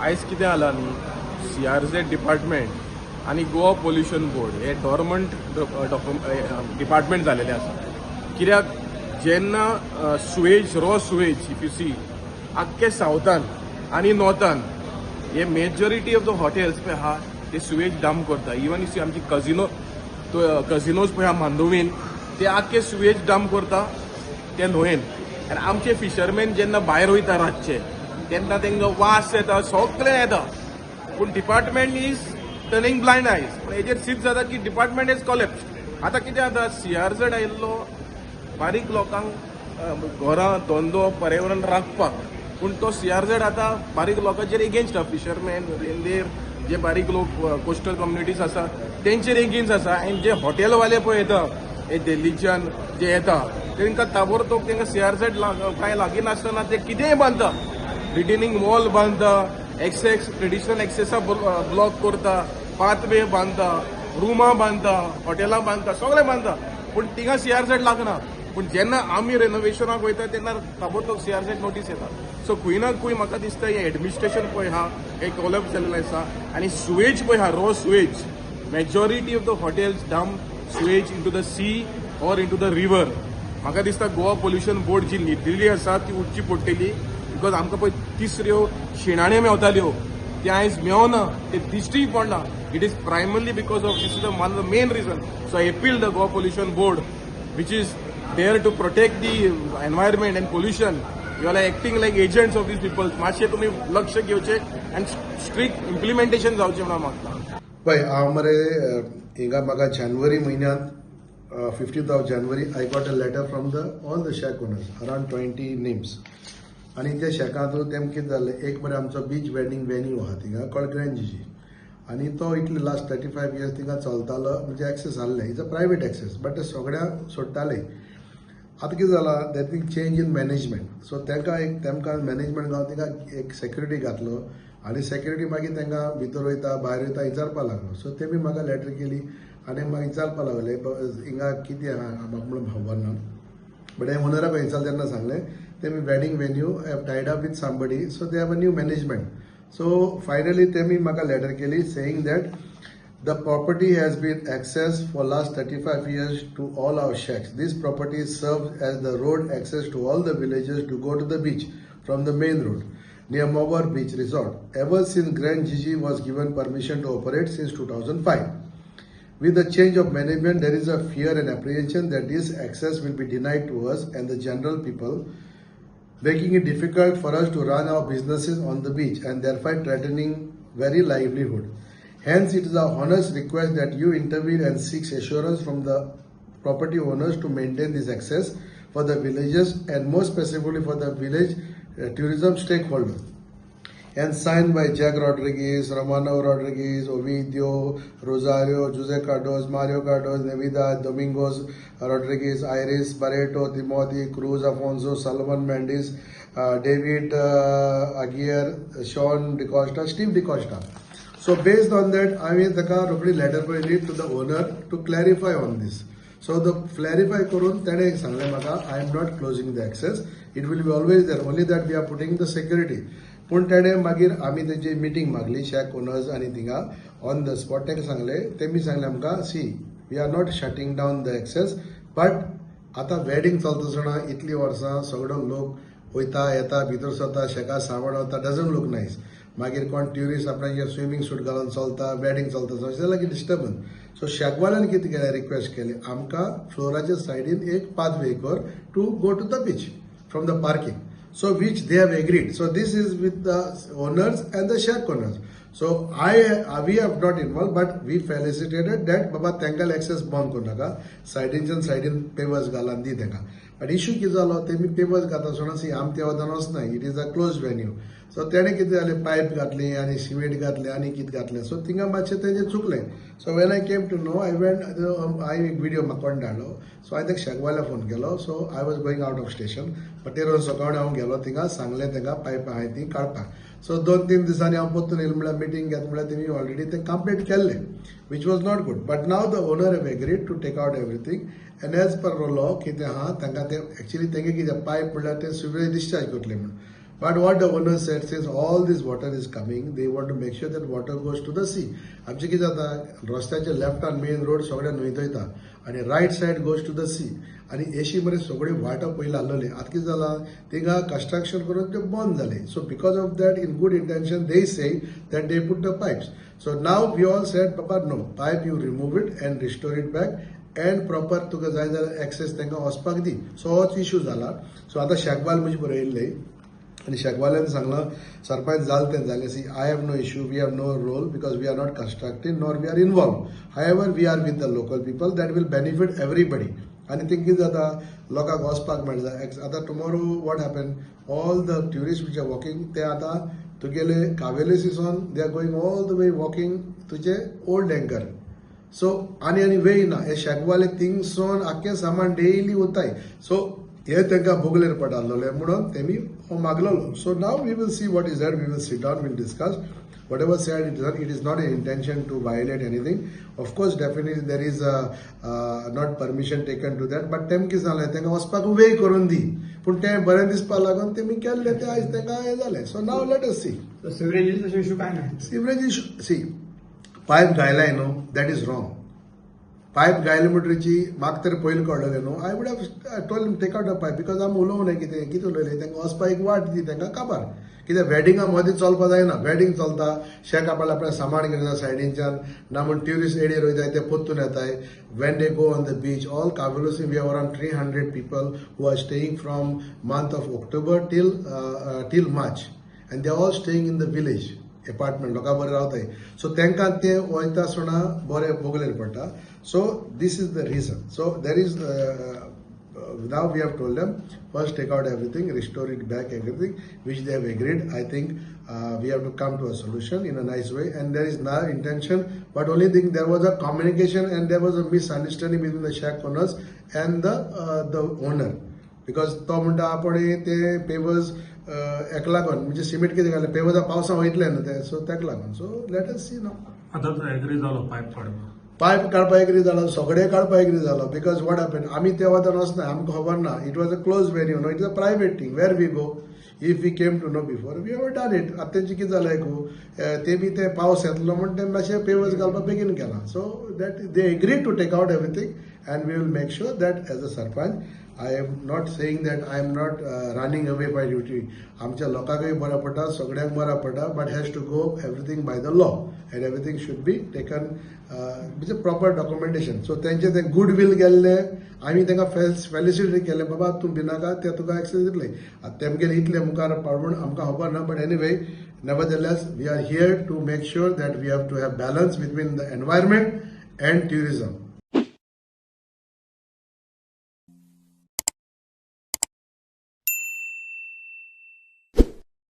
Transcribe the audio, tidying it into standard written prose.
आयज कितें जाला न्ही, CRZ डिपार्टमेंट आणि गोवा पोल्युशन बोर्ड हे डॉर्मंट डिपार्टमेंट जालेले आसा. कित्याक जेन्ना sewage raw sewage if you see आख्खे सावथान आणि नॉर्थान हे मेजॉरिटी ऑफ द हॉटेल्स पळय आहा ते सुवेज डंप करता. इवन यू सी आमची कझिनोज पळय आहा मांदोवीन ते आख्खे सुवेज डंप करता ते न्हंयेन. आनी आमचे फिशरमॅन जेन्ना भायर वयता रातचे तेन्ना तांकां वास येता, सगळें येता. पूण डिपार्टमेंट इज टर्निंग ब्लायंड आयज. पूण हेजेर सिद्ध जाता की डिपार्टमेंट इज कॉलेप्स. आतां कितें जाता, CRZ आयिल्लो बारीक लोकांक घरां धंदो पर्यावरण राखपाक, पूण तो CRZ आतां बारीक लोकांचेर एगेन्स्ट आसा. फिशरमॅन रेंदेर जे बारीक लोक कोस्टल कम्युनिटीज आसा तेंचेर एगेन्स्ट आसा. आनी जे हॉटेलवाले पळय येता हे दिल्लीच्यान जे येता तांकां ताबडतोब तांकां CRZ कांय लागीं नासतना ते कितेंय बांदता, रिटेनिंग वॉल बांदता, ट्रेडिशनल एक्सेसा ब्लॉक करता, पाथवे बांदता, रुमां बांदता, हॉटेलां बांदता, सगळें बांदता. पूण तिंगा CRZ लागना. पूण जेन्ना आमी रेनोवेशनाक वयता तेन्ना ताबडतोब CRZ नोटीस येता. सो खंय ना खंय म्हाका दिसता हे एडमिनिस्ट्रेशन पळय आहा हे कोलॅप्स जाल्लें आसा. आनी सुवेज पळय आहा, raw sewage, majority of the hotels dump sewage into the sea or into the river. म्हाका दिसता गोवा पोल्युशन बोर्ड जी न्हिदलेली आसा ती उठची पडटली. बिकॉज आमकां पळय तिसऱ्यो शिणाण्यो मेवताल्यो ते आयज मेवना, ते दिश्टी पडना. It is primarily because of this is one of the main reason. So I appeal the Goa pollution board which is there to protect the environment and pollution. You are acting like agents of these people. मातशें तुमी लक्ष घेवचें आनी strict implementation जावचें म्हणून मागता. पळय हांव मरे हिंगा म्हाका जानेवारी म्हयन्यांत 15th of January I got a letter from all the shack owners, around 20 names. आणि त्या शेकांत तेम कितें जालें, एक मरे आमचो बीच वेडिंग वेन्यू आहा थिंगा कॉल्ड ग्रँड जीजी. आनी तो इतले लास्ट 35 years थिंगा चलतालो, म्हणजे एक्सेस आहलें. Is a private access, but ते सगळ्यांक सोडटाले. आतां कितें जालां, that thing change in management. So तेमकां मॅनेजमेंट गांव थिंगा एक सेक्युरिटी घातलो. आनी सेक्युरिटी मागीर तांकां भितर वयता भायर वयता विचारपाक लागलो. सो तेमी म्हाका लॅटर केली आनी म्हाका विचारपाक लागले हिंगा कितें आहा म्हाका म्हणून खबर ना. बट हांवें ओनराक विचारलें तेन्ना सांगलें तेमी wedding venue have tied up with somebody, so they have a new management. So finally तेमी म्हाका लॅटर केली saying that the property has been accessed for last 35 years to all our shacks. This property serves as the road access to all the villages to go to the beach from the main road near Mawar Beach Resort. Ever since Grand Gigi was given permission to operate since 2005. With the change of management, there is a fear and apprehension that this access will be denied to us and the general people, making it difficult for us to run our businesses on the beach and thereby threatening very livelihood. Hence, it is our honest request that you intervene and seek assurance from the property owners to maintain this access for the villages and more specifically for the village tourism stakeholders. And signed by Jack Rodriguez, Romano Rodriguez, Ovidio, Rosario, Jose Cardos, Mario Cardos, Nevida, Domingos Rodriguez, Iris, Barreto, Timothy, Cruz, Afonso, Solomon Mendes, David Aguirre, Sean DeCosta, Steve DeCosta. So based on that, I will take a letter to the owner to clarify on this. So the clarify korun tane sangle maka I am not closing the access. It will be always there. Only that we are putting the security. Pun tane magir ami teji meeting magli shack owners ani tinga on the spot tane sangle temi sangle amka see we are not shutting down the access, but आता wedding चलता सणा इतली वर्सां सगळो लोक वयता येता भितर सरता शेका सावण वता, डजंट लूक नायस. मागीर कोण ट्युरिस्ट आपणाचे स्विमींग सूट घालून चलता, वेडिंग चलता, सो जाल्यार की डिस्टर्बन्स. सो शेकवाल्यान कितें केलें, रिक्वेस्ट केली आमकां फ्लोराच्या सायडीन एक पाथवे कर to go to the beach from the parking. So which they have agreed. So this is with the owners and the shack owners. So we have not involve, but we felicitated that बाबा तांकां access बंद करूं नाका, सायडीनच्यान सायडीन pavers घालान दी तांकां. But issue कितें जालो, तेमी पेवर्स घाता सो सी आम त्या वतान वचना, it is a close venue. So तेणे कितें जालें, पायप घातली आनी सिमेंट घातलें आनी कितें घातलें. सो थिंगा मातशें तेजें चुकलें. So when I came to know, हांवें एक व्हिडिओ म्हाका कोण धाडलो. सो हांवें ताका शेकवाल्या फोन केलो. So I was going out of station. पटेर सकाळीं हांव गेलो थिंगा, सांगलें तांकां पायप आहाय ती काडपाक. सो 2-3 दिसांनी हांव परतून येयलो म्हळ्यार मिटींग घेत म्हळ्यार तेमी ऑलरेडी ते कंप्लीट केल्लें, which was not good. But now the owner have agreed to take out everything. And as per law कितें आहा तांकां ते एक्चुअली तेंगे कितें पायप म्हळ्यार ते सिवेज डिस्चार्ज करतले म्हणून. But what the owner said, since all this water is coming, they want to make sure that water goes to the sea. आमचे कितें जाता रस्त्याच्या लेफ्टान मेन रोड सगळे न्हंयत वयता आनी right side goes to the sea आनी एशी मरे सगळे वाटो पयलीं आहलोले आतां कितें जालां थिंगा कंस्ट्रक्शन करून ते बंद जाले so because of that in good intention they say that they put the pipes so now we all said बाबा no pipe you remove it and restore it back and proper तुका जाय जाल्यार access तांकां वचपाक दी सो होच issue जाला सो आतां शेकबाल म्हजे बरयल्ले आणि शेकवाल्यान सांगला सरपंच जाल तें जालें see I have no issue we have no role because we are not constructing nor we are involve however we are with the local people that will benefit everybody आनी थिंग कितें जाता लोकांक वचपाक मेळटा आतां tomorrow what happen all the tourist which are walking ते आतां तुगेले Cavelossim they are going all the way walking तुजे ओल्ड एंकर सो आनी वे ना हे शेकवाले थिंगसोन आख्खें सामान डेली वताय सो हे तांकां भोगलेर पडटाले म्हणून तेमी हो मागलेलो so now we will see what is that we will sit down will discuss whatever said it is not a intention to violate anything of course definitely there is not permission taken to that but तेम कितें जालें तांकां वचपाक वे करून दी पूण तें बरें दिसपा लागून तेमी केल्ले ते आयज तांकां हें जालें so now let us see sewerage तशें इश्यू काय नाही सिवरेज इश्यू सी पायप घायलाय न्हू दॅट इज रॉंग पायप घायले म्हणटरीची म्हाका तरी पयलीं कळलेलें न्हू I would have told take out a pipe because आमी उलोवं कितें उलयलें तांकां वचपाक एक वाट दी तांकां काबार कित्याक वेडिंगा मदीं चलपा जायना वेडिंग चलता शेक आपल्या सामान घेवन येता सायडींच्यान ना म्हण ट्युरिस्ट एरियर वयताय ते पोत्तून येताय when they go on the beach all Cavelossim we have around 300 people who are staying from month of October till March and they are all staying in the village apartment लोकां बरें रावताय सो तांकां ते वयता आसतना बरें भोगलेर पडटा so this is the reason so there is now we have told them first take out everything restore it back everything which they have agreed I think we have to come to a solution in a nice way and there is no intention but only thing there was a communication and there was a misunderstanding between the shack owners and the owner because तो म्हणटा आपण ते pavers एक लागून म्हणजे cement कितें घालें pavers पावसा वयतले न्हू ते सो ताका लागून सो लेट अस सी नाव आतां एग्री जालो पायप काडपाक पायप काडपाक एग्री जालो सगळे काडपाक एग्री जालो बिकॉज वॉट हॅपन आमी ते वतान वचना आमकां खबर ना it was a close venue no it is a private thing where we go if we came to know before we have done it आतां तेंचे कितें जालें ते बी ते पावस येतलो म्हण ते मातशें पेवर्स घालपाक बेगीन केलां so that they agree to take out everything and we will make sure that as a sarpanch I am not saying that I am not running away by duty. आमच्या लोकांकय बरं पडटा सगळ्यांक बरं पडटा but has to go everything by the law and everything should be taken with a proper documentation. So तेंचे ते goodwill गेल्ले आमी तांकां फेलिसिटेट केले बाबा तूं भिनाका ते तुका एक्सेस दितले आतां तेमगेले इतले मुखार पाडून आमकां खबर ना but anyway nevertheless we are here to make sure that we have to have balance between the environment and tourism.